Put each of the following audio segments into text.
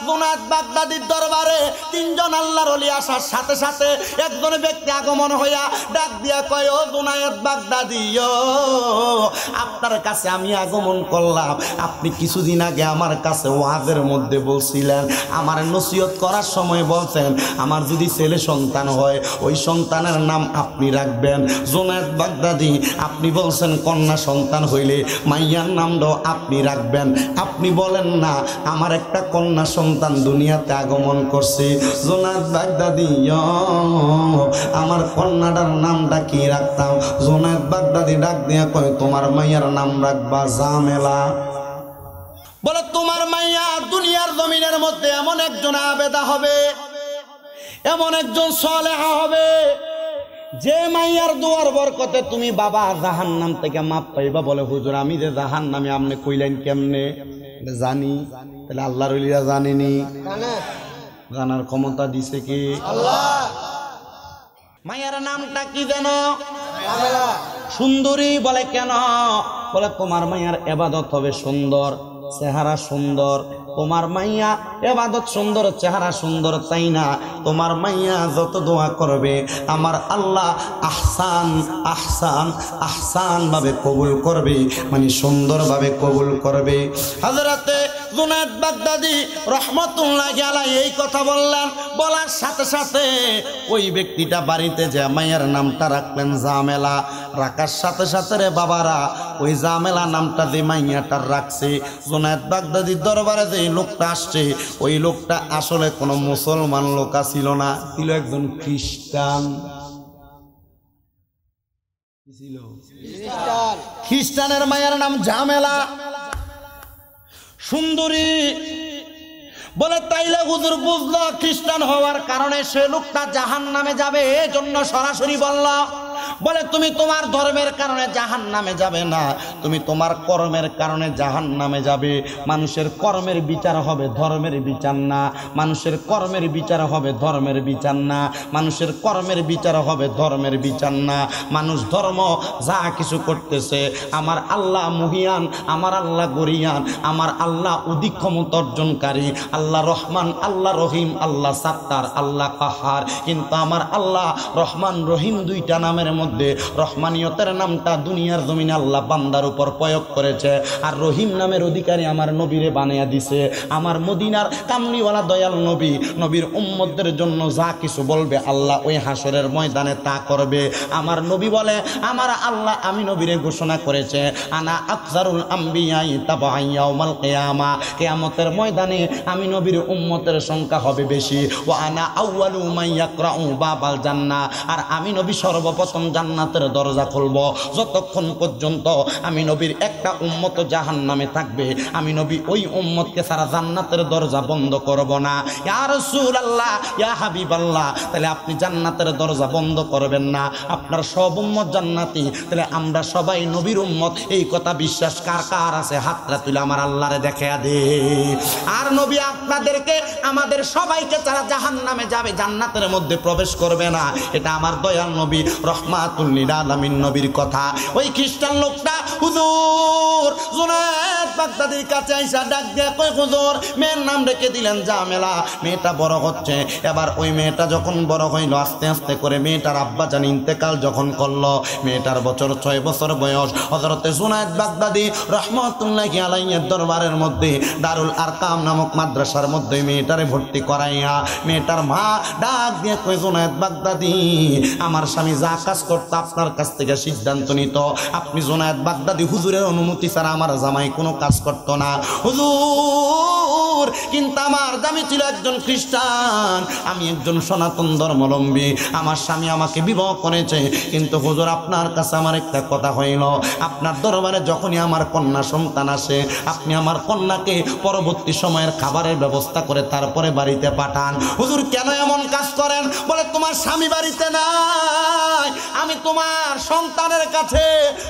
জুনায়েদ বাগদাদির দরবারে তিনজন আল্লাহর ওলি আসার সাথে সাথে একজন ব্যক্তি আগমন হইয়া ডাক দিয়া কয়, ও জুনায়েদ বাগদাদি, আপনার কাছে আমি আগমন করলাম। আপনি কিছুদিন আগে আমার কাছে ওয়াজের মধ্যে বলছিলেন, আমার নসিহত করার সময় বলছেন আমার যদি ছেলে সন্তান হয় ওই সন্তানের নাম আপনি রাখবেন। জুনায়েদ বাগদাদি, আপনি বলছেন কন্যা সন্তান হইলে মাইয়ার নামটাও আপনি রাখবেন। আপনি বলেন না আমার একটা কন্যা সন্তান দুনিয়াতে আগমন করছে। জুনায়েদ বাগদাদি, আমার কন্যাটার নামটা কি রাখতাম? জুনায়েদ বাগদাদি ডাক দিয়া কয়, তোমার মাইয়ার নাম রাখবা জামেলা। বলে তোমার মাইয়া দুনিয়ার জমিনের মধ্যে এমন একজন আবেদা হবে, এমন একজন সালেহা হবে, যে মাইয়ার দুয়ার বরকতে তুমি বাবা জাহান্নাম থেকে মাপ পাইবা। বলে হুজুর আমি যে জাহান্নামে আপনি কইলেন কেমনে? জানি। তাহলে আল্লাহর ওলিরা জানেনি? জানার ক্ষমতা দিছে কি আল্লাহ। মাইয়ার নামটা কি যেন? সুন্দরী। বলে কেন? বলে তোমার মাইয়ার ইবাদত হবে সুন্দর, চেহারা সুন্দর। তোমার মাইয়া ইবাদত সুন্দর, চেহারা সুন্দর, তাই না? তোমার মাইয়া যত দোয়া করবে আমার আল্লাহ আহসান আহসান আহসান ভাবে কবুল করবে, মানে সুন্দরভাবে কবুল করবে। হযরতে জুনায়েদ বাগদাদি রহমাতুল্লাহি আলাইহি এই কথা বললেন। বলার সাথে সাথে ওই ব্যক্তিটা বাড়িতে যে মাইয়ার নামটা রাখলেন জামেলা। রাখার সাথে সাথে রে বাবারা, ওই জামেলা নামটা যে মাইয়াটার রাখছে, জুনায়েদ বাগদাদির দরবারে যে লোকটা আসছে ওই লোকটা আসলে কোনো মুসলমান লোক ছিল না, ছিল একজন খ্রিস্টান। খ্রিস্টানের মায়ের নাম জামেলা, সুন্দরী। বলে তাইলে হুজুর বুঝলো খ্রিস্টান হওয়ার কারণে সে লোকটা জাহান্নামে যাবে, এই জন্য সরাসরি বলল। বলে তুমি তোমার ধর্মের কারণে জাহান্নামে যাবে না, তুমি তোমার কর্মের কারণে জাহান্নামে যাবে। মানুষের কর্মের বিচার হবে, ধর্মের বিচার না। মানুষের কর্মের বিচার হবে, ধর্মের বিচার না। মানুষের কর্মের বিচার হবে, ধর্মের বিচার না। মানুষ ধর্ম যা কিছু করতেছে, আমার আল্লাহ মহিয়ান, আমার আল্লাহ গরিয়ান, আমার আল্লাহ অধিক ক্ষমতা অর্জনকারী, আল্লাহ রহমান, আল্লাহ রহিম, আল্লাহ সাত্তার, আল্লাহ কাহার। কিন্তু আমার আল্লাহ রহমান রহিম দুইটা নামের মধ্যে রহমানিয়তের নামটা দুনিয়ার জমিনে আল্লাহ বান্দার উপর প্রয়োগ করেছে, আর রহিম নামের অধিকারী আমার নবীরে বানাইয়া দিছে। আমার মদিনার কামলিওয়ালা দয়াল নবী, নবীর উম্মতদের জন্য যা কিছু বলবে আল্লাহ ওই হাসরের ময়দানে তা করবে। আমার নবী বলে, আমার আল্লাহ আমি নবীরে ঘোষণা করেছে, আনা আকসারুল আম্বিয়াই তাবাআন ইয়াউমাল কিয়ামা, কিয়ামতের ময়দানে আমি নবীর উম্মতের সংখ্যা হবে বেশি। ওয়া আনা আউয়ালু মান ইয়াকরাউ বাবাল জান্নাহ, আর আমি নবী সর্বপ্রথম জান্নাতের দরজা খুলব। যতক্ষণ পর্যন্ত আমি নবীর একটা উম্মত জাহান্নামে থাকবে, আমি নবী ওই উম্মতকে সারা জান্নাতের দরজা বন্ধ করব না। ইয়া রাসূলুল্লাহ, ইয়া হাবিবাল্লাহ, তাহলে আপনি জান্নাতের দরজা বন্ধ করবেন না, আপনার সব উম্মত জান্নাতি, তাহলে আমরা সবাই নবীর উম্মত। এই কথা বিশ্বাস কার কার আছে? হাতটা তুলে আমার আল্লাহরে দেখায়া দে। আর নবী আপনাদেরকে, আমাদের সবাইকে তারা জাহান্নামে যাবে, জান্নাতের মধ্যে প্রবেশ করবে না। এটা আমার দয়াল নবী রহমাতুল লিল আলামিন নবীর কথা। ওই খ্রিস্টান লোকটা হুজুর জুনায়েদ বাগদাদির কাছে আইসা ডাক দিয়ে কই, হুজুর মেয়ের নাম রেখে দিলেন জামেলা, মেয়েটা বড় হচ্ছে। এবার ওই মেয়েটা যখন বড় হইল, আস্তে আস্তে করে মেয়েটার আব্বা জান ইন্তেকাল যখন করলো, মেয়েটার বছর 6 বছর বয়স। হযরতে জুনায়েদ বাগদাদি রহমাতুল্লাহি আলাইহির দরবারের মধ্যে দারুল আরকাম নামক মাদ্রাসার মধ্যে মেয়েটারে ভর্তি করাইয়া, মেয়েটার মা ডাক দিয়ে কই, জুনায়েদ বাগদাদি আমার স্বামী যা কাজ করতো আপনার কাছ থেকে সিদ্ধান্ত নিত, আপনি জুনায়েদ বাগদাদি হুজুরের অনুমতি ছাড়া আমার জামাই কোনো কাজ করতো না। হুজুর কিন্তু আমার জামাই ছিল একজন খ্রিস্টান, আমি একজন সনাতন ধর্মাবলম্বী, আমার স্বামী আমাকে বিবাহ করেছে। কিন্তু হুজুর আপনার কাছে আমার একটা কথা হইল, আপনার দরবারে যখনই আমার কন্যা সন্তান আসে, আপনি আমার কন্যাকে পরবর্তী সময়ের খাবারের ব্যবস্থা করে তারপরে বাড়িতে পাঠান। হুজুর কেন এমন কাজ করেন? বলে তোমার স্বামী বাড়িতে নাই, আমি তোমার সন্তানের কাছে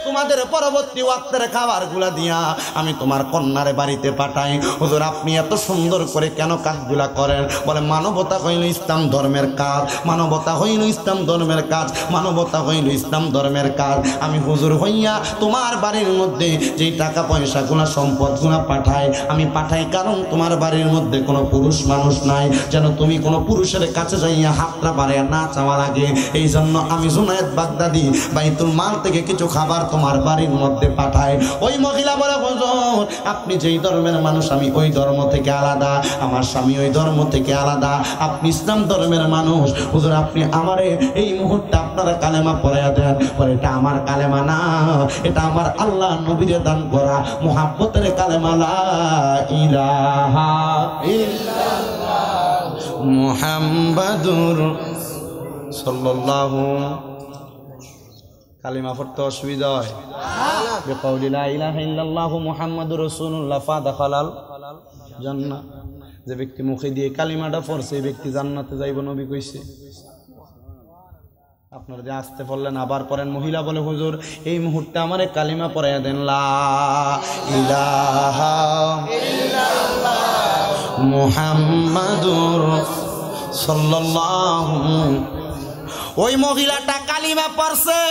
তোমাদের পরবর্তী ওয়াক্তের খাবারগুলা দিয়া আমি তোমার কন্যারে বাড়িতে পাঠাই। হুজুর আপনি এত সুন্দর করে কেন কাজগুলা করেন? বলে মানবতা হইল ইসলাম ধর্মের কাজ, মানবতা হইল ইসলাম ধর্মের কাজ, মানবতা হইল ইসলাম ধর্মের কাজ। আমি হুজুর হইয়া তোমার বাড়ির মধ্যে যেই টাকা পয়সাগুলা সম্পদগুলা পাঠাই, আমি পাঠাই কারণ তোমার বাড়ির মধ্যে কোনো পুরুষ মানুষ নাই, যেন তুমি কোনো পুরুষের কাছে যাইয়া হাতটা পারে না চাওয়া লাগে। এই জন্য আমি জুনায়েদ বাগদাদি বাইতুল মাল থেকে কিছু খাবার তোমার বাড়ির মধ্যে পাঠাই। ওই মহিলা বলে হুজুর আপনি যেই ধর্মের মানুষ আমি ওই ধর্ম থেকে আলাদা, আমার স্বামী ওই ধর্ম থেকে আলাদা, আপনি ইসলাম ধর্মের মানুষ, হুজুর আপনি আমারে এই মুহূর্তে আপনারা কালেমা পড়াইয়া দেন। বলে এটা আমার কালেমা না, এটা আমার আল্লাহ নবীরে দান করা মুহাব্বতের কালেমা, লা ইলাহা ইল্লাল্লাহ মুহাম্মাদুর সাল্লাল্লাহু। কালিমা পড়তে অসুবিধা হয়? বিকাউলি লা ইলাহা ইল্লাল্লাহু মুহাম্মাদুর রাসূলুল্লাহ ফাদাখালাল জান্নাহ। যে ব্যক্তি মুখে দিয়ে কালিমাটা পড়ছে এই ব্যক্তি জান্নাতে যাইব নবী কইছে। আপনারা যে আসতে পড়লেন আবার পড়েন। মহিলা বলে হুজুর এই মুহূর্তে আমারে কালিমা পড়াইয়া দেন, লা ইলাহা ইল্লাল্লাহ মুহাম্মাদুর সাল্লাল্লাহু। ওই মহিলাটা কালিমা পড়ছে,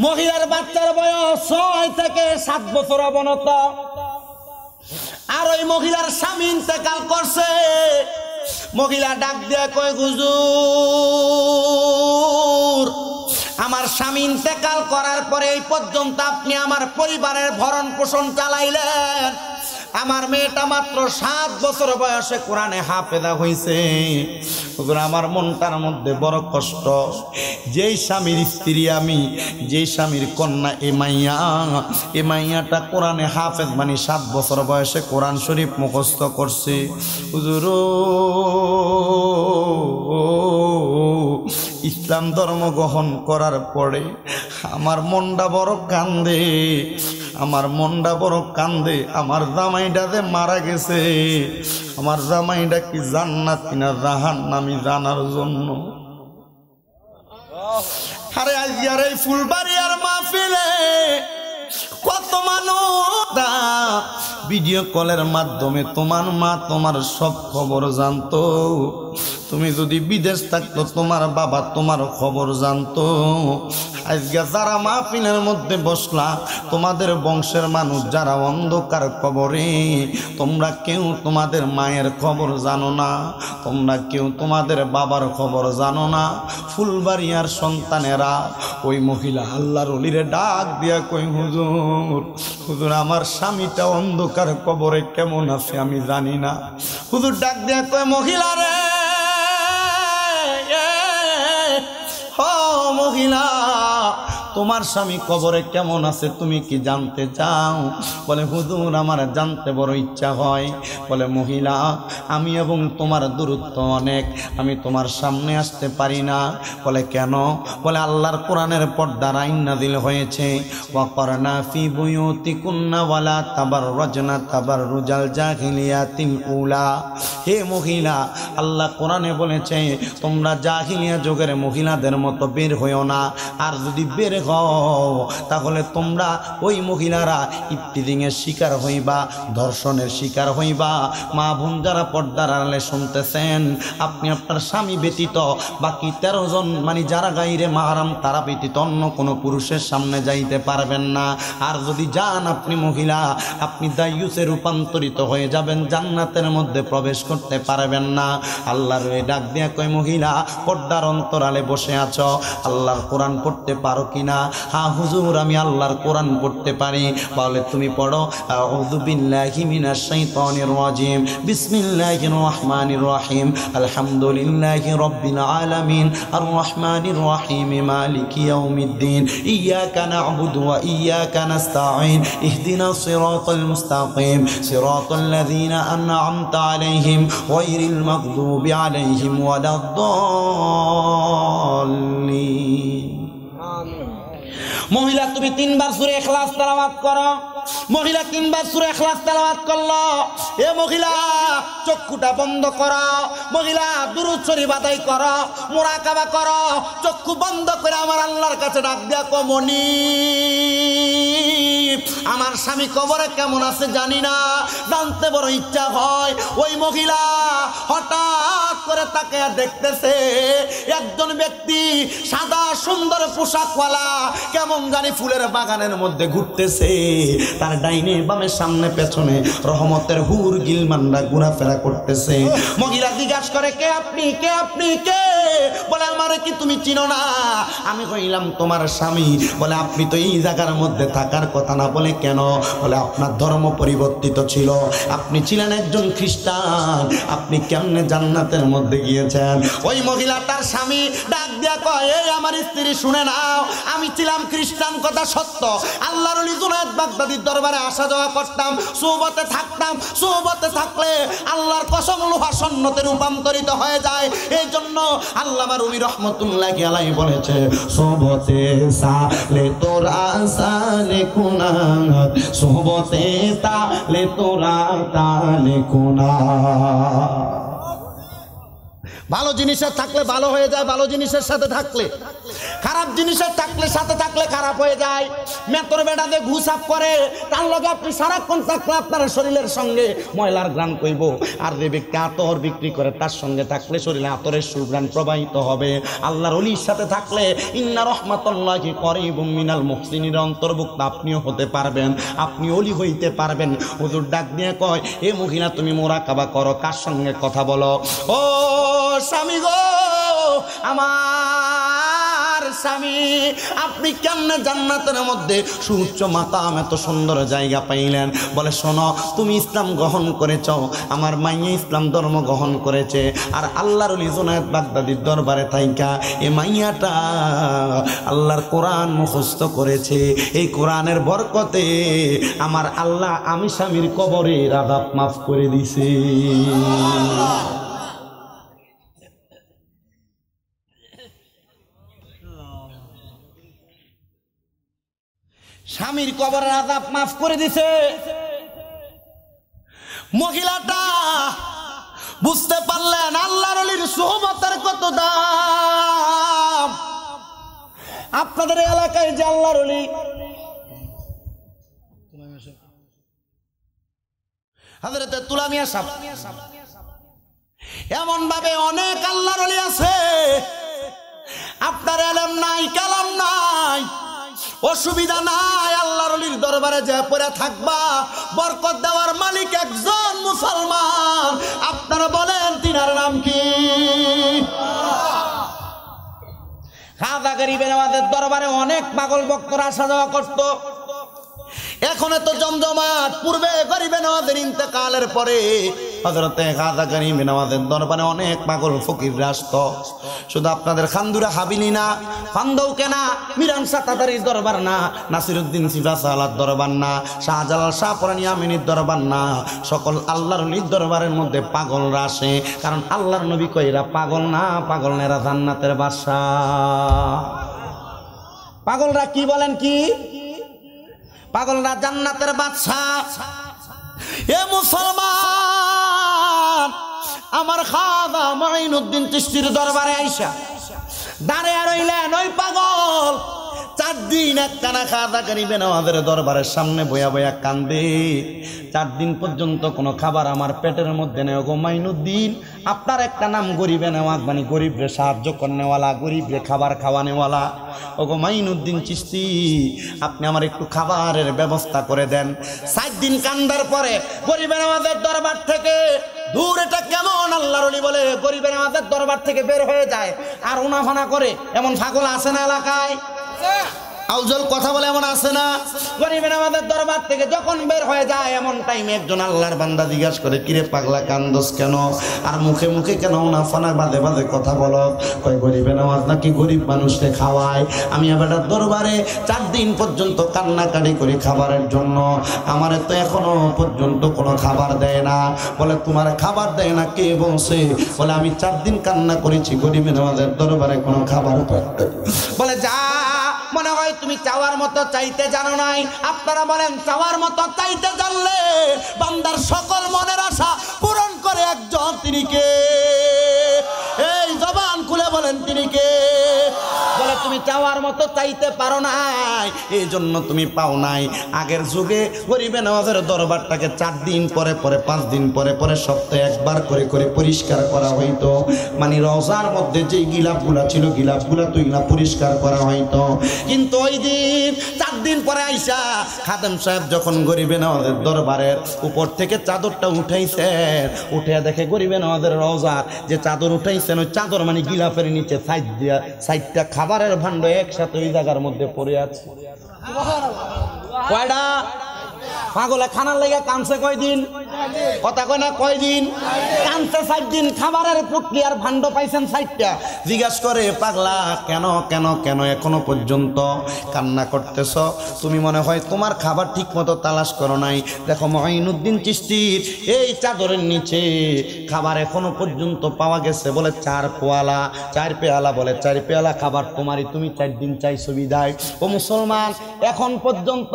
মহিলার বাচ্চার বয়স 6 থেকে 7 বছর অবনত, আর ওই মহিলার স্বামী ইন্তেকাল করছে। মহিলা ডাক দিয়া কয় হুজুর আমার স্বামী ইন্তেকাল করার পরে এই পর্যন্ত আপনি আমার পরিবারের ভরণ পোষণ চালাইলেন, আমার মেয়েটা মাত্র 7 বছর বয়সে কোরআনে হাফেজা হইছে। হুজুর আমার মনটার মধ্যে বড় কষ্ট, যেই স্বামীর স্ত্রী আমি, যেই স্বামীর কন্যা এ মাইয়াটা কোরআনে হাফেজ, মানে 7 বছর বয়সে কোরআন শরীফ মুখস্থ করছে। হুজুর ইসলাম ধর্ম গ্রহণ করার পরে আমার মনটা বড় কান্দে, আমার মনটা বড় কান্দে। আমার জামাইটা যে মারা গেছে, আমার জামাইটা কি জান্নাতি না জাহান্নামী জানার জন্য। আরে আজকের এই ফুলবাড়িয়ার মাহফিলে কত মানুষ ভিডিও কলের মাধ্যমে তোমার মা তোমার সব খবর জানতো। তুমি যদি বিদেশ থাকতো তোমার বাবা তোমার খবর জানতো। আজকে যারা মাহফিলের মধ্যে বসলা তোমাদের বংশের মানুষ যারা অন্ধকার কবরে, তোমরা কেউ তোমাদের মায়ের খবর জানো না, তোমরা কেউ তোমাদের বাবার খবর জানো না। ফুলবাড়িয়ার সন্তানেরা ওই মহিলা আল্লাহর ওলিরে ডাক দিয়া কই হুজুর, হুজুর আমার স্বামীটা অন্ধকার কবরে কেমন আছে আমি জানি না। হুজুর ডাক দিয়া কই মহিলা রে, ও মহিলা তোমার স্বামী কবরে কেমন আছে তুমি কি জানতে চাও? বলে হুজুর আমার জানতে বড় ইচ্ছা হয়। বলে মহিলা আমি এবং তোমার দূরত্ব অনেক, আমি তোমার সামনে আসতে পারি না। বলে কেন? বলে আল্লাহর কোরআনের পর্দার আইন নাযিল হয়েছে, ওয়াকরনা ফি বুয়ুতিকুন্না ওয়ালা তাবাররাজনা তাবাররুজাল জাহিলিয়াতিল উলা। হে মহিলা আল্লাহ কোরআনে বলেছে তোমরা জাহিলিয়া যুগের মহিলাদের মতো বের হইও না, আর যদি বের হও তাহলে তোমরা ওই মহিলারা ইফতিজিংয়ের শিকার হইবা, ধর্ষণের শিকার হইবা। মা বোন যারা পর্দার আড়ালে শুনতেছেন, আপনি আপনার স্বামী ব্যতীত বাকি 13 জন মানে যারা গাইরে মাহরাম তারা ব্যতীত অন্য কোনো পুরুষের সামনে যাইতে পারবেন না। আর যদি যান আপনি মহিলা, আপনি দায়ুসে রূপান্তরিত হয়ে যাবেন, জান্নাতের মধ্যে প্রবেশ করতে পারবেন না। আল্লাহর ওই ডাক দিয়া কয় মহিলা পর্দার অন্তরালে বসে আছো, আল্লাহর কোরআন পড়তে পারো কিনা? হ্যাঁ হুজুর আমি আল্লাহর কোরআন পড়তে পারি। বলে তুমি পড়ো, আউযু বিল্লাহি মিনাশ শাইতানির রাজিম, বিসমিল্লাহির রহমানির রহিম, আলহামদুলিল্লাহি রাব্বিল আলামিন, আর রহমানির রহিম, মালিকি ইয়াউমিদ্দিন, ইয়াকা না'বুদু ওয়া ইয়াকা নাস্তাঈন, ইহদিনাস সিরাতাল মুস্তাকিম, সিরাতাল লাযীনা আন'আমতা আলাইহিম গায়রিল মাগদুবি আলাইহিম ওয়ালাদ-দাল্লিন। মহিলা তুমি 3 বার সূরা ইখলাস তেলাওয়াত করো। মহিলা 3 বার সূরা ইখলাস তেলাওয়াত করলো। এ মহিলা চক্ষুটা বন্ধ করো, মহিলা দুরূদ শরীফ আদায় করো, মুরাকাবা করো, চক্ষু বন্ধ করে আমার আল্লাহর কাছে ডাক দিয়া কও, মনি আমার স্বামী কবরে কেমন আছে জানি না, জানতে বড় ইচ্ছা হয়। ওই মহিলা হঠাৎ করে তাকে দেখতেছে একজন ব্যক্তি সাদা সুন্দর পোশাকওয়ালা কেমন জানি ফুলের বাগানের মধ্যে ঘুরতেছে। তার ডাইনে বামে সামনে পেছনে রহমতের হুর গিলমানরা ঘোরাফেরা করতেছে। মহিলা জিজ্ঞাসা করে, কে আপনি, কে আপনি, কে? বলে, আমারে কি তুমি চিনো না? আমি কইলাম তোমার স্বামী। বলে, আপনি তো এই জায়গার মধ্যে থাকার কথা না। বলে, কেন? বলে, আপনার ধর্ম পরিবর্তিত ছিল, আপনি ছিলেন একজন খ্রিস্টান, আপনি কেমনে জান্নাতের মধ্যে গিয়েছেন? ওই মহিলা তার স্বামী ডাক দিয়া কয়, এই আমার স্ত্রী শুনে নাও, আমি ছিলাম খ্রিস্টান, কথা সত্য। আল্লাহর ওলি জুনায়েদ বাগদাদির দরবারে আসা যাওয়া করতাম, সোহবতে থাকতাম। সোহবতে থাকলে আল্লাহর কসম লোহা সন্ন্যতে রূপান্তরিত হয়ে যায়। এই জন্য আল্লামা রুমি রহমতুল্লাহি আলাইহি বলেছে, সোহবতে সালে তোরা সালে কুনাত, সোহবতে তালে তোরা তালে কুনাত। ভালো জিনিসের থাকলে ভালো হয়ে যায়, ভালো জিনিসের সাথে থাকলে। খারাপ জিনিসের সাথে থাকলে খারাপ হয়ে যায়। মেতর বেড়া দিয়ে ঘুষাপ করে, তার লগে আপনি সারাক্ষণ থাকলে আপনার শরীরের সঙ্গে ময়লার ঘ্রাণ কইব। আর যে ব্যক্তি আতর বিক্রি করে তার সঙ্গে থাকলে শরীরে আতরের সুঘ্রাণ প্রবাহিত হবে। আল্লাহর ওলির সাথে থাকলে ইন্না রহমাতুল্লাহি করিবুম মিনাল মুহসিনিন অন্তর্ভুক্ত আপনিও হতে পারবেন, আপনি ওলি হইতে পারবেন। হুজুর ডাক দিয়ে কয়, এ মহিলা তুমি মুরাকাবা করো, কার সঙ্গে কথা বলো? ও স্বামী গো, আমার স্বামী, আপনি কেমনে জান্নাতের মধ্যে সুউচ্চ মাকাম এত সুন্দর জায়গা পাইলেন? বলে, শোনো, তুমি ইসলাম গ্রহণ করেছ, আমার মাইয়া ইসলাম ধর্ম গ্রহণ করেছে, আর আল্লাহর ওলি জুনায়েদ বাগদাদির দরবারে থাইকা এই মাইয়াটা আল্লাহর কোরআন মুখস্থ করেছে। এই কোরআনের বরকতে আমার আল্লাহ আমি স্বামীর কবরের আযাব মাফ করে দিছে। স্বামীর কবরের আযাব মাফ করে দিছে। মহিলাটা বুঝতে পারলেন আল্লাহর ওলির সুহবতের কত দাম। আপনাদের এলাকায় যে আল্লাহর ওলি হযরত তুলা মিয়া সাহেব, এমন ভাবে অনেক আল্লাহর ওলি আছে, আপনার ইলম নাই, কালাম নাই, অসুবিধা নাই, আল্লাহর ওলির দরবারে যে পড়ে থাকবা। বরকত দেওয়ার মালিক একজন মুসলমান। আপনারা বলেন তিনার নাম কি? খাজা গরিবে নওয়াজের দরবারে অনেক পাগল ভক্তরা আসা যাওয়া করত। এখন তো জমজমাট। পূর্বে গরিবে নওয়াজের ইন্তেকালের পরে হযরতে খাজা গরিবে নওয়াজের দরবারে অনেক পাগল ফকিররা আসতো। শুধু আপনাদের খান্দুরা হাবিলি না, ফান্দৌকে না, মিরান সাতাদারির দরবার না, নাসিরউদ্দিন সিফাসালার দরবার না, শাহজালাল শাহপুরানী আমিনীর দরবার না, সকল আল্লাহর ওলির দরবারের মধ্যে পাগলরা আসে। কারণ আল্লাহর নবী কয়, এরা পাগল না, পাগল না, এরা জান্নাতের বাদশা। পাগলরা কি বলেন? কি পাগলরা জান্নাতের বাদশা। এ মুসলমান, আমার খাজা মুঈনুদ্দিন চিশতির দরবারে আইসা দাঁড়িয়ে রইলেন ওই পাগল। 4 দিন একটানা খাজা গরিবে নওয়াজের দরবারের সামনে বয়া বয়া কান্দে। 4 দিন পর্যন্ত কোনো খাবার আমার পেটের মধ্যে নেই। গো মাইনুদ্দিন, আপনার একটা নাম গরিবে নওয়াজ, মানে গরিবরে সাহায্য করনেওয়ালা, গরিবরে খাবার খাওয়ানেওয়ালা। ওগো মাইনুদ্দিন চিশতি, আপনি আমার একটু খাবারের ব্যবস্থা করে দেন। 7 দিন কান্দার পরে গরিবে নওয়াজের দরবার থেকে দূর, এটা কেমন আল্লাহর ওলি বলে গরিবে নওয়াজের দরবার থেকে বের হয়ে যায় আর উনাফানা করে, এমন পাগল আছে না এলাকায়? আউজল কথা বলে এমন আছে না? গরিবে নওয়াজের দরবার থেকে যখন বের হয়ে যায় এমন টাইমে একজন আল্লাহর বান্দা জিজ্ঞাসা করে, কিরে পাগলা কান্দোস কেন, আর মুখে মুখে কেন উনাফানা বাদে বাদে কথা বলো? কয়, গরিবে নওয়াজ নাকি গরিব মানুষকে খাওয়ায়। আমি আবার দরবারে 4 দিন পর্যন্ত কান্নাকাটি করি খাবারের জন্য, আমারে তো এখনো পর্যন্ত কোনো খাবার দেয় না। বলে, তোমার খাবার দেয় না কে বলছে? বলে, আমি 4 দিন কান্না করেছি, গরিবে নওয়াজের দরবারে কোনো খাবার। বলে, যা মনে হয় তুমি চাওয়ার মতো চাইতে জানো নাই। আপনারা বলেন চাওয়ার মতো চাইতে জানলে বান্দার সকল মনের আশা পূরণ করে একজন, তিনি কে? এই জবান খুলে বলেন তিনি কে? বলে তুমি চাওয়ার মতো চাইতে পারো নাই, এই জন্য তুমি পাও নাই। আগের যুগে গরিবে নওয়াজের দরবারটাকে 4 দিন পরে পরে 5 দিন পরে পরে সপ্তাহে একবার করে করে পরিষ্কার করা হইতো। মানে রওজার মধ্যে যে গিলাফগুলা ছিল গিলাফগুলা তুইলা পরিষ্কার করা হইতো। কিন্তু ওই দিন 4 দিন পরে আইসা খাদেম সাহেব যখন গরিবে নওয়াজের দরবারের উপর থেকে চাদরটা উঠাইছেন, উঠে দেখে গরিবে নওয়াজের রওজার যে চাদর উঠাইছেন ওই চাদর মানে গিলাফের নিচে সাইডটা খাবারের ভাণ্ড একসাথে ওই জায়গার মধ্যে পড়ে আছে। কয়টা পাগলে খানার লেগে কানছে কয়দিন? কথা কয় না কয়দিন? কানছে 7 দিন। খাবারের প্রক্রিয়ার ভাণ্ড পাইছেন 7টা। জিজ্ঞাস করে পাগলা কেন কেন কেন এখনো পর্যন্ত কান্না করতেছ? তুমি মনে হয় তোমার খাবার ঠিক মতো তালাশ করো নাই। দেখো মঈনুদ্দিন চিশতির এই চাদরের নিচে খাবার এখনো পর্যন্ত পাওয়া গেছে বলে 4 পেয়ালা। 4 পেয়ালা বলে 4 পেয়ালা খাবার তোমারই, তুমি 4 দিন চাইছো বিদায়। ও মুসলমান, এখন পর্যন্ত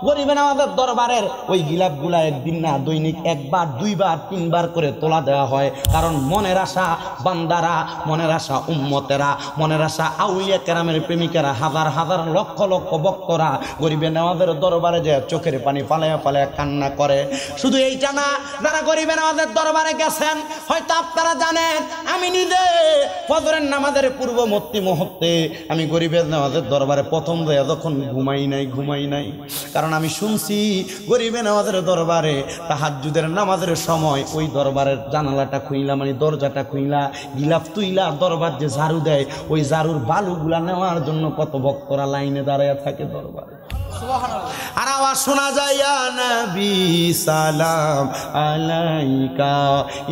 গরিবে নওয়াজের দরবারের ওই গিলাফগুলা একদিন না দৈনিক 1 বার 2 বার 3 বার করে তোলা দেওয়া হয়। কারণ মনের আশা বান্দারা, মনের আশা উম্মতেরা, মনের আশা আউলিয়া কেরামের প্রেমিকেরা, হাজার হাজার লক্ষ লক্ষ ভক্তরা গরিবে নওয়াজের দরবারে যে চোখের পানি পালায়া পালায়া কান্না করে। শুধু এইটা না, যারা গরিবে নওয়াজের দরবারে গেছেন হয়তো আপনারা জানেন, আমি নিজে ফজরের নামাজের পূর্ববর্তী মুহূর্তে আমি গরিবে নওয়াজের দরবারে প্রথম দেয়া যখন ঘুমাই নাই। কারণ আমি শুনছি গরিবে নওয়াজের দরবারে তাহাজ্জুদের নামাজের সময় ওই দরবারের জানালাটা খুইলা মানে দরজাটা খুইলা গিলাফ তুইলা দরবার যে ঝাড়ু দেয় ওই ঝাড়ুর বালুগুলা নেওয়ার জন্য কত ভক্তরা লাইনে দাঁড়ায় থাকে দরবারে। আর আওয়াজ শোনা যায়, ইয়া নবী সালাম আলাইকা,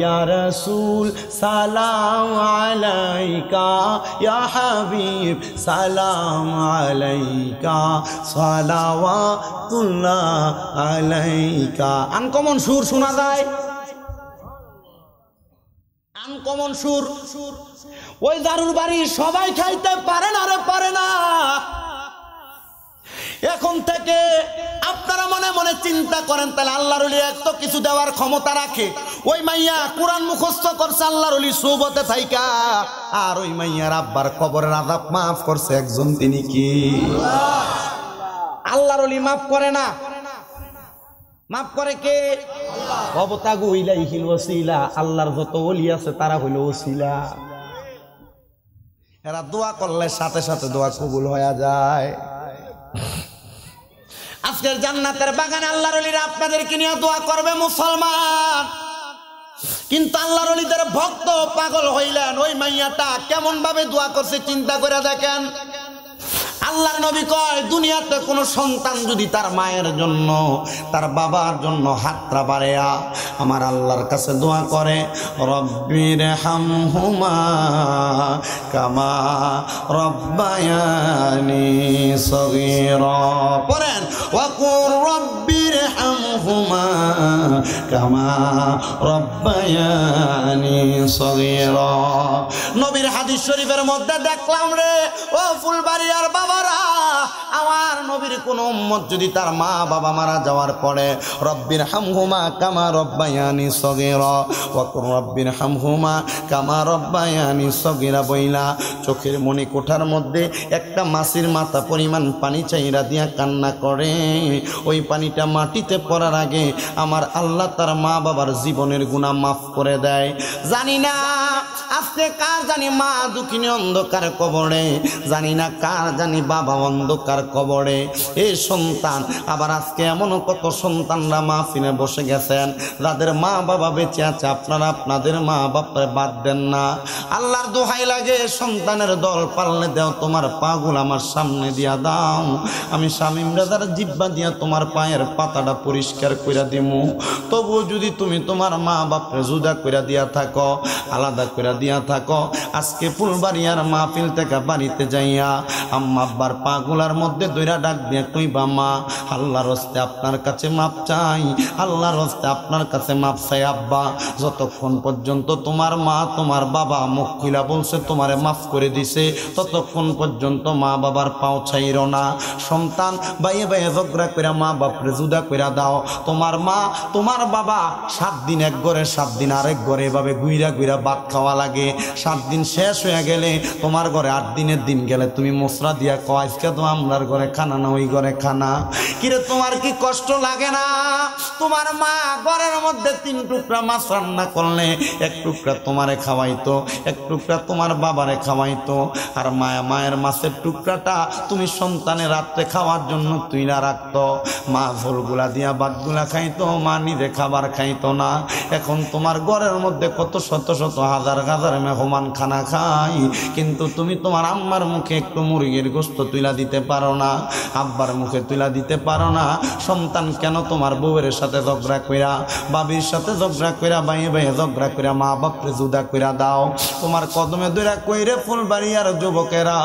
ইয়া রাসূল সালাম আলাইকা, ইয়া হাবিব সালাম আলাইকা, সালাওয়াতুল্লাহ আলাইকা। আনকমন সুর শোনা যায়, আনকমন সুর। ওই দারুর বাড়ি সবাই খাইতে পারে না রে, পারে না। এখন থেকে আপনারা মনে মনে চিন্তা করেন, তাহলে আল্লাহর ওলি এত কিছু দেওয়ার ক্ষমতা রাখে। ওই মাইয়া কোরআন মুখস্থ করছে আল্লাহর ওলি সুবতে থাইকা, আর ওই মাইয়ার আব্বার কবরের আযাব মাফ করছে একজন, তিনি কি? আল্লাহর ওলি মাফ করে না, মাফ করে কে? অবতাগু ইলাইহিল ওসিলা, আল্লাহর যত ওলি আছে তারা হইল ওসিলা। এরা দোয়া করলে সাথে সাথে দোয়া কবুল হয়ে যায়। আজকের জান্নাতের বাগানে আল্লাহর ওলিরা আপনাদেরকে নিয়ে দোয়া করবে মুসলমান। কিন্তু আল্লাহর ওলিদের ভক্ত পাগল হইলেন। ওই মাইয়াটা কেমন ভাবে দোয়া করছে চিন্তা করে দেখেন। আল্লাহর নবী কয়, দুনিয়াতে কোনো সন্তান যদি তার মায়ের জন্য তার বাবার জন্য হাতটা বাড়ায়া আমার আল্লাহর কাছে দোয়া করে, রব্বির হামহুমা কামা রব্বায়ানি সগীরা, পড়েন ওয়াকুর রব্বির হামহুমা কামা রব্বায়ানি সগীরা। নবীর হাদিস শরীফের মধ্যে দেখলাম রে ও ফুলবাড়িয়ার বাবা, আমার নবীর কোন উম্মত যদি তার মা বাবা মারা যাওয়ার পরে রব্বির হামহুমা কামা রব্বায়ানি সগীরা ওয়া কুর রব্বির হামহুমা কামা রব্বায়ানি সগীরা বইলা চোখের মনি কোঠার মধ্যে একটা মাছির মাথা পরিমাণ পানি চাইরা দিয়া কান্না করে, ওই পানিটা মাটিতে পড়ার আগে আমার আল্লাহ তার মা বাবার জীবনের গুনাহ মাফ করে দেয়। জানি না আজকে কার জানি মা দুঃখিনী অন্ধকার কবরে, জানি না কার জানি বাবা অন্ধকার কবরে। এই সন্তান আবার আজকে এমন কত সন্তানরা মাহফিলে বসে গেছেন যাদের মা বাবা বেঁচে আছে, আপনারা আপনাদের মা বাবা বাদ দেন না। আল্লাহর দোহাই লাগে, সন্তানের দল পালনে দেও, তোমার পাগুল আমার সামনে দিয়া দাও, আমি শামীম রাজার জিব্বা দিয়া তোমার পায়ের পাতাটা পরিষ্কার কইরা দিমু। তবুও যদি তুমি তোমার মা বাপরে জুদা কইরা দিয়া থাকো, আলাদা কইরা দিয়া দিয়া থাকো, আজকে ফুলবাড়িয়ার মাহফিল থেকে বাড়িতে যাইয়া আম্মা আব্বার পাগুলার মধ্যে দইরা ডাক দিয়া কইবা মা আল্লাহর হস্তে আপনার কাছে মাপ চাই, আল্লাহর হস্তে আপনার কাছে মাপ চাই আব্বা। যতক্ষণ পর্যন্ত তোমার মা তোমার বাবা মুখ খুলা বলছে তোমারে মাফ করে দিছে, ততক্ষণ পর্যন্ত মা বাবার পাও ছাইরো না। সন্তান বাইয়ে বাইয়ে ঝগড়া কইরা মা বাপরে জুদা কইরা দাও। তোমার মা তোমার বাবা 7 দিন এক ঘরে 7 দিন আরেক ঘরে এভাবে গুইরা গুইরা ভাত খাওয়া লাগে। 7 দিন শেষ হয়ে গেলে তোমার ঘরে 8 দিনের দিন গেলে তুমি মশলা দিয়া কও আজকে তো আমরার ঘরে খানা না ওই ঘরে খানা। কিরে তোমার কি কষ্ট লাগে না? তোমার মা ঘরের মধ্যে 3 টুকরা মাছ রান্না করলে 1 টুকরা তোমারে খাওয়াইতো, 1 টুকরা তোমার বাবারে খাওয়াইতো, আর মায়ের মাছের টুকরাটা তুমি সন্তানের রাত্রে খাওয়ার জন্য তুই না রাখতো। মা ঝোলগুলা দিয়া ভাতগুলা খাইতো, মা নিজে খাবার খাইতো না। এখন তোমার ঘরের মধ্যে কত শত শত হাজার হাজার মেহমান খানা খাই, কিন্তু তুমি তোমার আম্মার মুখে একটু মুরগির গোশত তুলা দিতে পারো না, আব্বার মুখে তুলা দিতে পারো না। সন্তান কেন তোমার বউয়ের সাথে ঝগড়া কইরা, বাবির সাথে ঝগড়া কইরা, বাইয়ে বাইয়ে ঝগড়া কইরা মা বাপরে জুদা কইরা দাও। তোমার কদমে দইরা কইরে ফুলবাড়িয়ার যুবকেরা,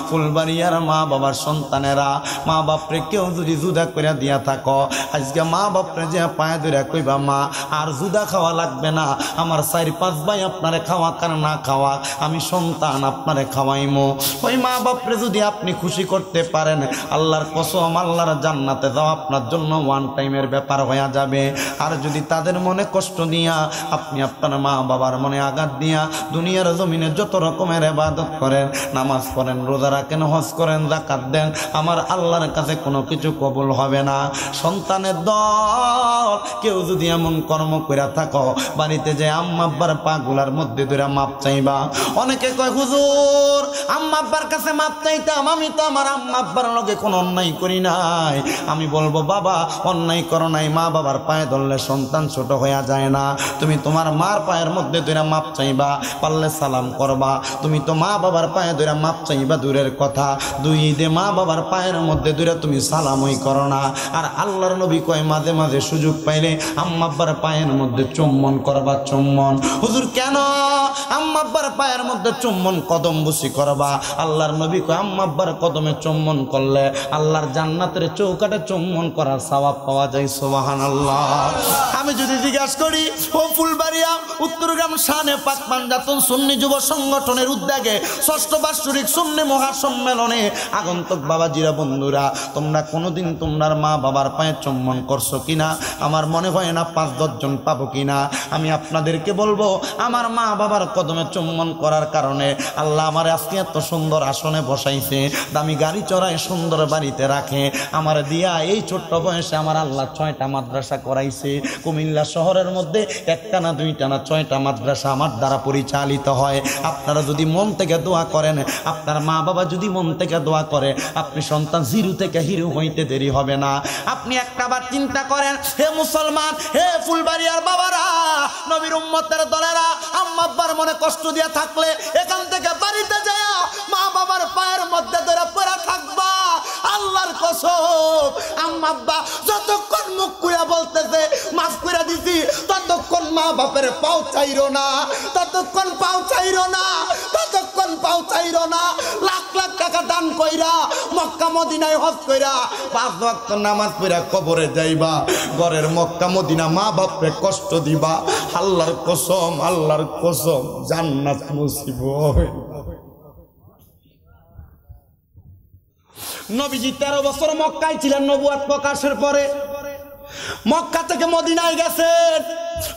ফুলবাড়িয়ার মা বাবার সন্তানেরা, মা বাপরে কেউ যদি জুদা কইরা দিয়া থাকো, আজকে মা বাপরে যে পায়ে দইরা কইবা মা আর জুদা খাওয়া লাগবে না, আমার 4-5 ভাই আপনারে খাওয়া কার না খাওয়া, আমি সন্তান আপনারে খাওয়াইমো। ওই মা বাপরে যদি আপনি খুশি করতে পারেন, আল্লাহর কসম আল্লাহর জান্নাতে যাওয়া আপনার জন্য ওয়ান টাইমের ব্যাপার হয়ে যাবে। আর যদি তাদের মনে কষ্ট দিয়া আপনি আপনার মা বাবার মনে আঘাত দিয়া দুনিয়ার জমিনে যত রকমের ইবাদত করেন, নামাজ পড়েন, রোজা রাখেন, হজ করেন, যাকাত দেন, আমার আল্লাহর কাছে কোনো কিছু কবুল হবে না। সন্তানের দল কেউ যদি এমন কর্ম কইরা থাকো, বাড়িতে যে আম্মা আব্বার পাগুলার মধ্যে ধরে মাপ চাইবা। অনেকে কয় হুজুর আম্মা আব্বার কাছে মাপ চাইতাম, আমি তো আমার আম্মা আব্বার লগে কোনো অন্যায় করি নাই। আমি বলবো বাবা অন্যায় করো নাই, মা বাবার পায়ে ধরলে সন্তান ছোট হয়ে যায় না। তুমি তোমার মার পায়ের মধ্যে ধরে মাপ চাইবা, পারলে সালাম করবা। তুমি তো মা বাবার পায়ে ধরে মাপ চাইবা দূরের কথা, 2 ঈদে মা বাবার পায়ের মধ্যে ধরে তুমি সালামই করো না। আর আল্লাহর নবী কয় মাঝে মাঝে সুযোগ পাইলে আম্মা আব্বার পায়ের মধ্যে চুম্বন করবা। চুম্বন হুজুর কেন? আম্মা আব্বার পায়ের মধ্যে চুম্বন কদম বুসি করবা। আল্লাহর নবী কয় আম্মা আব্বার কদমে চুম্বন করলে আল্লাহর জান্নাতের চৌকাটে চুম্বন করার সওয়াব পাওয়া যায়। সুবহানাল্লাহ। আমি যদি জিজ্ঞাসা করি ও ফুলবাড়িয়া উত্তরগ্রাম শানে পাক পাঞ্জাতন সুন্নি যুব সংগঠনের উদ্যোগে 6ষ্ঠ বার্ষিক সুন্নি মহাসম্মেলনে আগন্তুক বাবাজিরা বন্ধুরা, তোমরা কোনোদিন তোমার মা বাবার পায়ে চুম্বন করছো কিনা? আমার মনে হয় না 5-10 জন পাবো কিনা। আমি আপনাদেরকে বলবো আমার মা বাবার কদমে চুম্বন করার কারণে আল্লাহ আমার আজকে এত সুন্দর আসনে বসাইছে, দামি গাড়ি চড়ায়, সুন্দর বাড়িতে রাখে। আমার দিয়া এই ছোট্ট বয়সে আমার আল্লাহ 6টা মাদ্রাসা করাইছে। কুমিল্লা শহরের মধ্যে 1টা না 2টা না 6টা মাদ্রাসা আমার দ্বারা পরিচালিত হয়। আপনারা যদি মন থেকে দোয়া করেন, আপনার মা বাবা যদি মন থেকে দোয়া করে, আপনি সন্তান 0 থেকে হিরো হইতে দেরি হবে না। আপনি একটাবার চিন্তা করেন, হে মুসলমান, হে ফুলবাড়িয়ার বাবারা, নবীর উম্মতের দলেরা, আম্মা আব্বার মনে কষ্ট দিয়া থাকলে এখান থেকে বাড়িতে যায় মা বাবার পায়ের মধ্যে ধরে পড়ে থাকবা। আল্লাহর কসম আম্মা আব্বা যতক্ষণ মুখ কুড়া বলতেছে মাফ করে দিছি, ততক্ষণ মা বাপের পাও চাইরো না, ততক্ষণ পাও চাইরো না, ততক্ষণ পাও চাইরো না। লাখ লাখ টাকা দান কইরা, মক্কা মদিনায় হজ কইরা, 5 ওয়াক্ত নামাজ পড়া কবরে যাইবা, ঘরের মক্কা মদিনা মা বাপরে কষ্ট দিবা। আল্লাহর কসম, আল্লাহর কসম, জান্নাত নসিব হবে। নবীজি 13 বছর মক্কায় ছিলেন নবুয়ত প্রকাশের পরে। মক্কা থেকে মদিনায় গেছেন।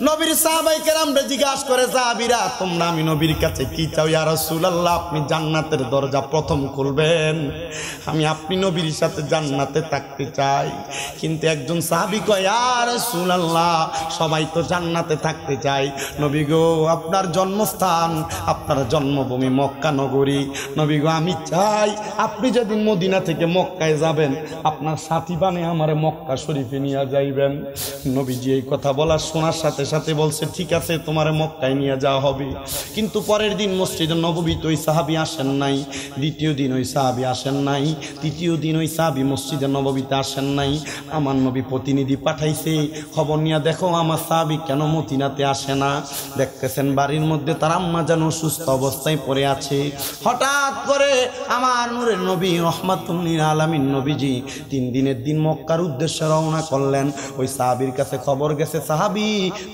নবীর সাহাবায়ে কেরামরা জিজ্ঞাসা করে, সাহাবীরা তোমরা আমি নবীর কাছে কি চাও? ইয়া রাসূলুল্লাহ আপনি জান্নাতের দরজা প্রথম খুলবেন, আমি আপনি নবীর সাথে জান্নাতে থাকতে চাই। কিন্তু একজন সাহাবী কয়, ইয়া রাসূলুল্লাহ সবাই তো জান্নাতে থাকতে চায়, নবী গো আপনার জন্মস্থান, আপনার জন্মভূমি মক্কা নগরী, নবী গো আমি চাই আপনি যেদিন মদিনা থেকে মক্কায় যাবেন আপনার সাথী বানে আমারে মক্কা শরীফে নিয়ে যাইবেন। নবীজি এই কথা বলার শোনার সাথে সাথে সাথে বলছে ঠিক আছে তোমার মক্কায় নিয়ে যাওয়া হবে। কিন্তু পরের দিন মসজিদে নববীতে ওই সাহাবী আসেন নাই, দ্বিতীয় দিন ওই সাহাবী আসেন নাই, তৃতীয় দিন ওই সাহাবী মসজিদে নববীতে আসেন নাই। আমার নবী প্রতিনিধি পাঠাইছে, খবর নিয়ে দেখো আমার সাহাবী কেন মদিনাতে আসে না। দেখতেছেন বাড়ির মধ্যে তার আম্মা যেন সুস্থ অবস্থায় পড়ে আছে। হঠাৎ করে আমার নূরের নবী রহমাতুল লিল আলামিন নবীজি 3 দিনের দিন মক্কার উদ্দেশ্যে রওনা করলেন। ওই সাহাবীর কাছে খবর গেছে, সাহাবী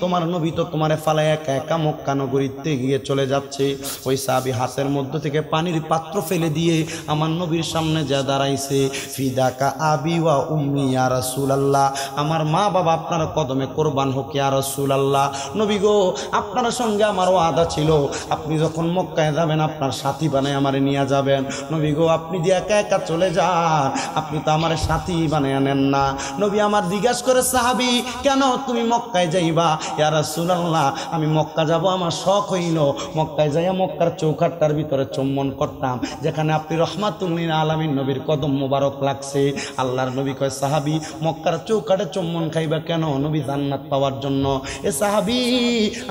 তোমার নবী তো তোমারে ফালায় একা একা মক্কা নগরীতে গিয়ে চলে যাচ্ছে। ওই সাহাবী হাতের মধ্য থেকে পানির পাত্র ফেলে দিয়ে আমার নবীর সামনে যা দাঁড়াইছে, ফিদাকা আবি ওয়া উম্মি ইয়া রাসূলুল্লাহ, আমার মা বাবা আপনার কদমে কোরবান হোক ইয়া রাসূলুল্লাহ। নবী গো আপনার সঙ্গে আমার ওয়াদা ছিল, আপনি যখন মক্কায় যাবেন আপনার সাথী বানায় আমারে নিয়ে যাবেন। নবী গো আপনি যে একা একা চলে যান, আপনি তো আমার সাথী বানায় নেন না। নবী আমার জিজ্ঞাসা করে, সাহাবী কেন তুমি মক্কায় যাইবা? ইয়া রাসূলুল্লাহ আমি মক্কা যাব, আমার শখ হইল মক্কায় যাইয়া মক্কার চৌকাটটার ভিতরে চুম্বন করতাম, যেখানে আপনি রহমাতুল লিল আলামিন নবীর কদম মোবারক লাগছে। আল্লাহর নবী কয়, সাহাবী মক্কার চৌকাটে চুম্বন খাইবা কেন? নবী জান্নাত পাওয়ার জন্য। এ সাহাবী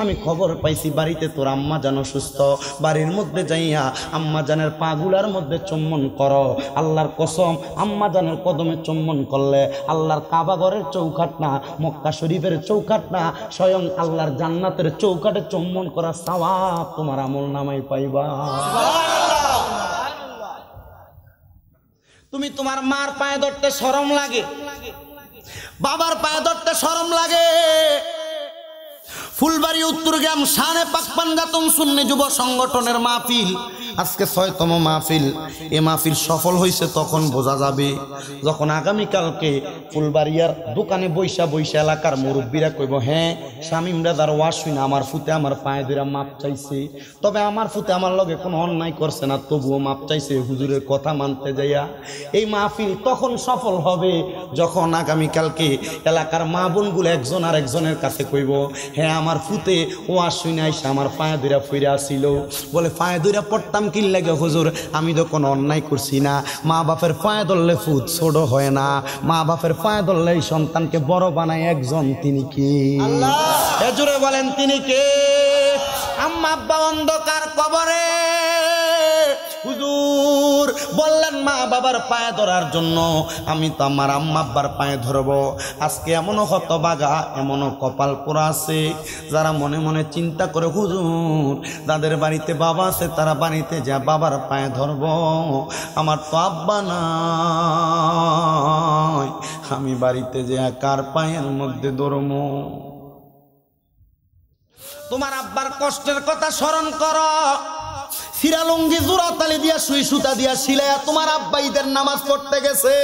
আমি খবর পাইছি বাড়িতে তোর আম্মা যেন সুস্থ, বাড়ির মধ্যে যাইয়া আম্মা জানের পাগুলার মধ্যে চুম্বন করো। আল্লাহর কসম আম্মা জানের কদমে চুম্বন করলে আল্লাহর কাবা ঘরের চৌকাট না, মক্কা শরীফের চৌকাট না, স্বয়ং আল্লাহর জান্নাতের চৌকাটে চুম্বন করা সওয়াব তোমার আমল নামায় পাইবা। তুমি তোমার মার পায়ে ধরতে শরম লাগে, বাবার পায়ে ধরতে শরম লাগে। ফুলবাড়ি উত্তরগ্রাম শানে পাক পাঞ্জাতন সুন্নি যুব সংগঠনের মাহফিল, আজকে 6তম মাহফিল। এ মাহফিল সফল হয়েছে তখন বোঝা যাবে যখন আগামীকালকে ফুলবাড়িয়ার দোকানে বৈশা বৈশা এলাকার মুরব্বীরা কইব, হ্যাঁ শামীম রাজার ওয়াজ শুনে আমার ফুতে আমার পায়ে ধরে মাপ চাইছে, তবে আমার ফুতে আমার লগে কোনো অন্যায় করছে না, তবুও মাপ চাইছে হুজুরের কথা মানতে যাইয়া। এই মাহফিল তখন সফল হবে যখন আগামীকালকে এলাকার মা বোনগুলো একজন আর একজনের কাছে কইব, হ্যাঁ আমার ফুতে ওয়াজ শুনে আইসা আমার পায়ে ধরে ফিরে আসছিল, বলে পায়ে ধরে পড়তাম কি লাগে হুজুর, আমি তো কোনো অন্যায় করছি না। মা বাপের পায়ে ধরলে ফুত ছোট হয় না, মা বাপের পায়ে ধরলে সন্তানকে বড় বানায় একজন, তিনি কে? আল্লাহ। জোরে বলেন তিনি কে? আম্মা আব্বা অন্ধকার কবরে, হুজুর বললেন মা বাবার পায়ে ধরার জন্য, আমি তো আমার আম্মা আব্বার পায়ে ধরবো। আজকে এমনও হতবাগা এমনও কপাল পোড়া আছে যারা মনে মনে চিন্তা করে, হুজুর যাদের বাড়িতে বাবা আছে তারা বাড়িতে যা বাবার পায়ে ধরবো, আমার তো আব্বা নাই, আমি বাড়িতে যে কার পায়ের মধ্যে ধরবো? তোমার আব্বার কষ্টের কথা স্মরণ করো। সিরালুঙ্গি জোড়া তালি দিয়া সুই সুতা দিয়া সিলাইয়া তোমার আব্বা ঈদের নামাজ পড়তে গেছে,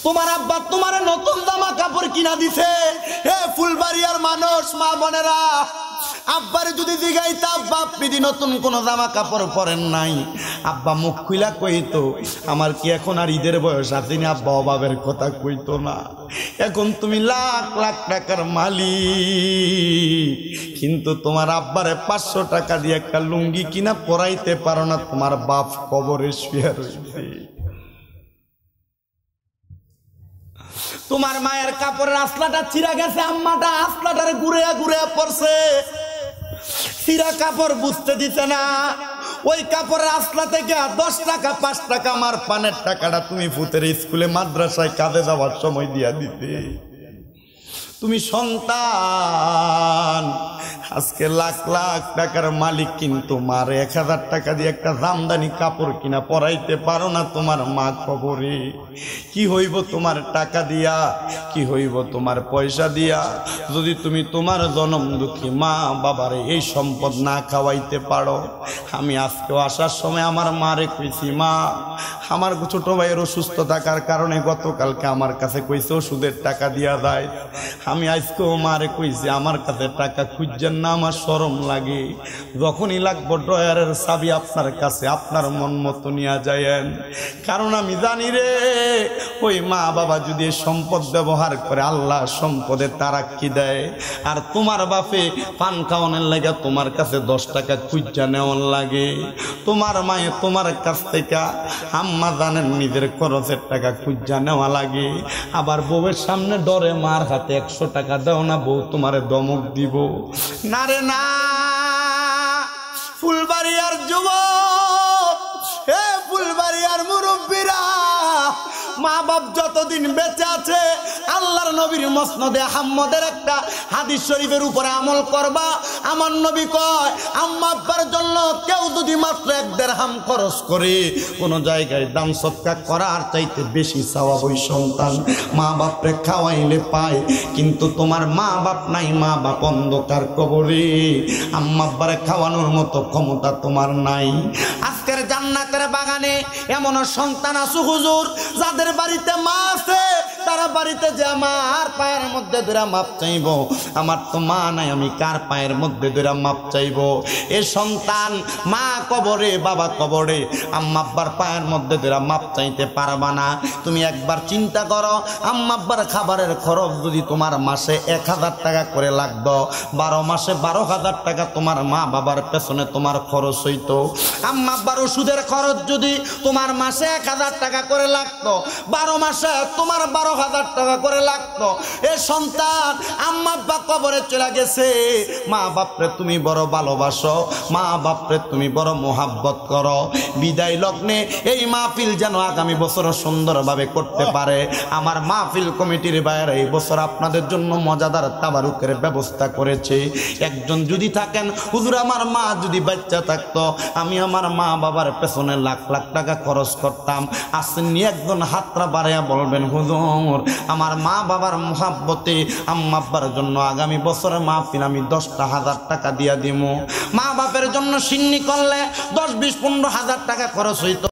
তোমার আব্বা তোমার নতুন জামা কাপড় কিনা দিছে। হে ফুলবাড়িয়ার মানুষ, মা বোনেরা, আব্বারে যদি জিগাইতা আব্বা আপনি দি নতুন কোন জামা কাপড় পরেন নাই, আব্বা মুখ খুইলা কইতো আমার কি এখন আর ঈদের বয়স আছে? আব্বা অভাবের কথা কইতো না। এখন তুমি লাখ লাখ টাকার মালিক, কিন্তু তোমার আব্বারে 500 টাকা দিয়ে একটা লুঙ্গি কিনা পরাইতে পারো না, তোমার বাপ কবরে শুয়ে রয়েছে। তোমার মায়ের কাপড়ের আসলাটা চিরা গেছে, আম্মাটা আসলাটারে ঘুরে ঘুরে পড়ছে, চিরা কাপড় বুঝতে দিতে না। ওই কাপড়ের আসলা থেকে 10 টাকা 5 টাকা আমার পানের টাকাটা তুমি ফুতের স্কুলে মাদ্রাসায় কাজে যাওয়ার সময় দিয়া দিতে। তুমি সন্তান আজকে লাখ লাখ টাকার মালিক, কিন্তু মার 1000 টাকা দিয়ে একটা জামদানি কাপড় কিনা পরাইতে পারো না, তোমার মা কবরে। কি হইব তোমার টাকা দিয়া, কি হইব তোমার পয়সা দিয়া, যদি তুমি তোমার জনম দুঃখী মা বাবারে এই সম্পদ না খাওয়াইতে পারো। আমি আজকেও আসার সময় আমার মারে কইছি, মা আমার ছোট ভাইয়ের অসুস্থ থাকার কারণে গতকালকে আমার কাছে কইছে ওষুধের টাকা দিয়া যায়। আমি আজকেও মারে কইছি আমার কাছে টাকা খুঁজছেন না আমার শরম লাগে। যখনই লাগবো ড্রয়ারের চাবি আপনার কাছে আপনার মন মতো নিয়ে যায়েন, কারণ আমি জানি রে ওই মা বাবা যদি সম্পদ ব্যবহার করে আল্লাহ সম্পদে তারাক্কি দেয়। আর তোমার বাপে পান খাওয়ানোর লাগে তোমার কাছে 10 টাকা খুঁজা নেওয়ার লাগে, তোমার মায়ে তোমার কাছ থেকে আম্মা জানেন নিজের খরচের টাকা খুঁজা নেওয়া লাগে। আবার বউয়ের সামনে ডরে মার হাতে 100 টাকা দাও না, বউ তোমারে দমক দিব না রে না। ফুলবাড়িয়ার যুবক, হে ফুলবাড়িয়ার মুরব্বীরা, মা বাপ যতদিন বেঁচে আছে আল্লাহর নবীর মসনদে আহমদের একটা হাদিস শরীফের উপরে আমল করবা। আমার নবী কয় আম্মা আব্বার জন্য কেউ যদি মাত্র 1 দিরহাম খরচ করে কোন জায়গায় দান সদকা করার চাইতে বেশি সওয়াব ওই সন্তান মা বাপরে খাওয়াইলে পায়। কিন্তু তোমার মা বাপ নাই, মা বাপ অন্ধকার কবরে, আম্মা আব্বারে খাওয়ানোর মতো ক্ষমতা তোমার নাই। আজকের জান্নাতের বাগানে এমন সন্তান আছে হুজুর যাদের বাড়িতে মা আছে, তারা বাড়িতে যে আমার পায়ের মধ্যে ধরে মাপ চাইব, আমার তো মা নাই আমি কার পায়ের মধ্যে ধরে মাপ চাইব। এ সন্তান মা কবরে বাবা কবরে, আম্মা আব্বার পায়ের মধ্যে ধরে মাপ চাইতে পারবা না। তুমি একবার চিন্তা করো, আম্মা আব্বার খাবারের খরচ যদি তোমার মাসে 1000 টাকা করে লাগতো, 12 মাসে 12,000 টাকা তোমার মা বাবার পেছনে তোমার খরচ হইতো। আম্মা আব্বার ওষুধের খরচ যদি তোমার মাসে 1000 টাকা করে লাগতো, 12 মাসে তোমার 12,000 টাকা করে লাগতো। এ সন্তান আম্মা আব্বা কবরে চলে গেছে, মা বাপরে তুমি বড় ভালোবাসো, মা বাপরে তুমি বড় মোহাব্বত করো। বিদায় লগ্নে এই মাহফিল যেন আগামী বছর সুন্দরভাবে করতে পারে। আমার মাহফিল কমিটির বাইরে এই বছর আপনাদের জন্য মজাদার তাবারুকের ব্যবস্থা করেছে। একজন যদি থাকেন হুজুর আমার মা যদি বাচ্চা থাকতো আমি আমার মা বাবার পেছনে লাখ লাখ টাকা খরচ করতাম, আসেননি একজন হাতটা বাড়াইয়া বলবেন হুজুর আমার মা বাবার মোহাব্বতে আম্মা আব্বার জন্য আগামী বছরে মাহফিল আমি 10,000 টাকা দিয়া দিব। মা বাপের জন্য সিন্নি করলে 10, 20, 15,000 টাকা খরচ হইতো।